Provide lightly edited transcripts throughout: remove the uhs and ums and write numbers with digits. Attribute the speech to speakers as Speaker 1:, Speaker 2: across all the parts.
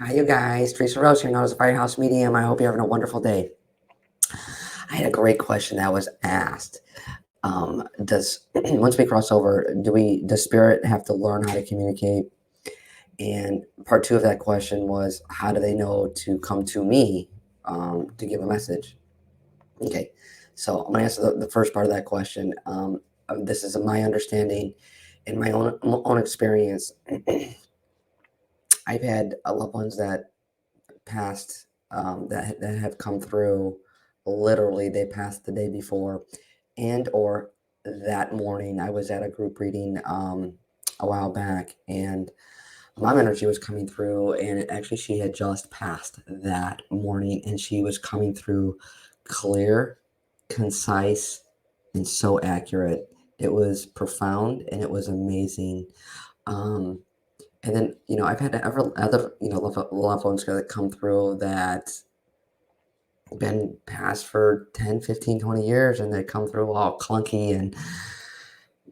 Speaker 1: Hi, you guys. Teresa Rose here, known as the Firehouse Medium. I hope you're having a wonderful day. I had a great question that was asked. Does once we cross over, does spirit have to learn how to communicate? And part two of that question was, how do they know to come to me to give a message? Okay, so I'm gonna answer the first part of that question. This is my understanding in my own experience. I've had loved ones that passed that have come through. Literally, they passed the day before, and or that morning. I was at a group reading a while back, and mom energy was coming through, and actually she had just passed that morning, and she was coming through clear, concise, and so accurate. It was profound and it was amazing. Um, and then, I've had other, loved ones that come through that been passed for 10, 15, 20 years, and they come through all clunky and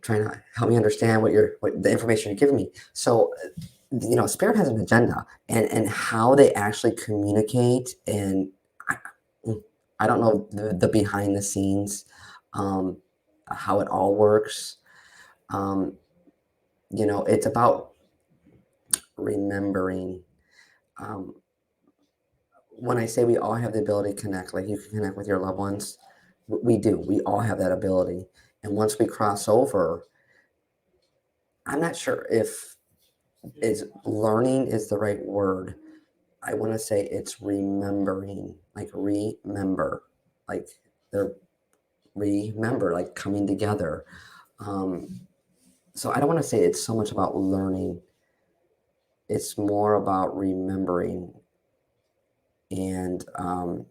Speaker 1: trying to help me understand what the information you're giving me. So, spirit has an agenda, and how they actually communicate. And I, I don't know the behind the scenes, um, how it all works. Um, it's about remembering. Um, when I say we all have the ability to connect, like you can connect with your loved ones, we do. We all have that ability. And once we cross over, I'm not sure if is learning is the right word. I want to say it's remembering, like remember, like they're remember, like coming together. Um, so I don't want to say it's so much about learning. It's more about remembering. And I don't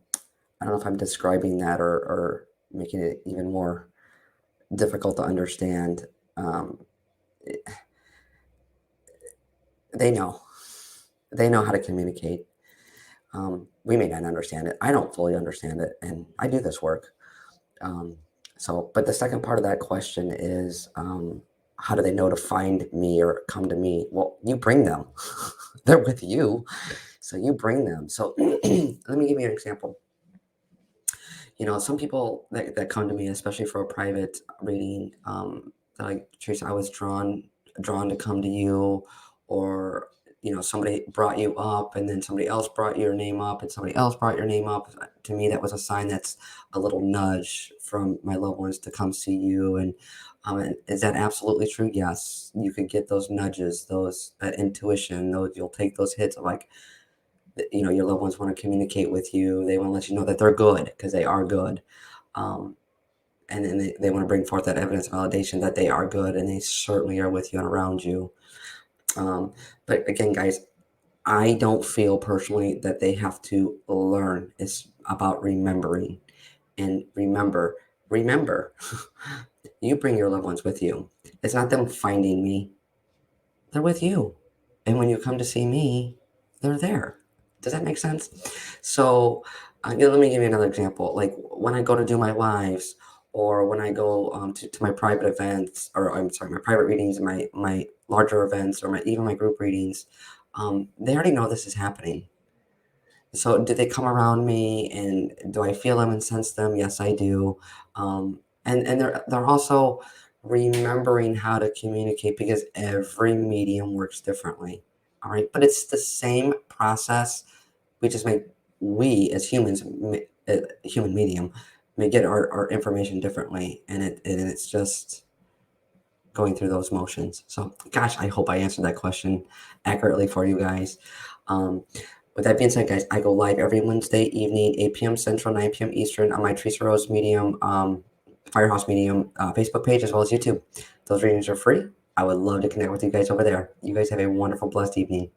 Speaker 1: know if I'm describing that or making it even more difficult to understand. Um, it- they know. They know how to communicate. We may not understand it. I don't fully understand it, and I do this work. Um, but the second part of that question is, how do they know to find me or come to me? Well, you bring them. They're with you, so you bring them. So let me give you an example. Some people that come to me, especially for a private reading, they're like, Teresa, I was drawn to come to you, or somebody brought you up, and then somebody else brought your name up, and somebody else brought your name up. To me, that was a sign. That's a little nudge from my loved ones to come see you. And is that absolutely true? Yes, you could get those nudges, those that intuition. Those you'll take those hits of like, your loved ones want to communicate with you. They want to let you know that they're good, because they are good. Um, and then they want to bring forth that evidence of validation that they are good, and they certainly are with you and around you. But again, guys, I don't feel personally that they have to learn. It's about remembering. And remember, you bring your loved ones with you. It's not them finding me, they're with you. And when you come to see me, they're there. Does that make sense? So, let me give you another example. Like when I go to do my lives, or when I go to my private events, or I'm sorry, my private readings, and my larger events, or even my group readings, they already know this is happening. So, do they come around me, and do I feel them and sense them? Yes, I do. And they're also remembering how to communicate, because every medium works differently. All right, but it's the same process. We just make we as humans, human medium, may get our information differently, and it's just going through those motions. So, gosh, I hope I answered that question accurately for you guys. Um, with that being said, guys, I go live every Wednesday evening, 8 p.m. Central, 9 p.m. Eastern, on my Teresa Rose Medium, Firehouse Medium Facebook page, as well as YouTube. Those readings are free. I would love to connect with you guys over there. You guys have a wonderful, blessed evening.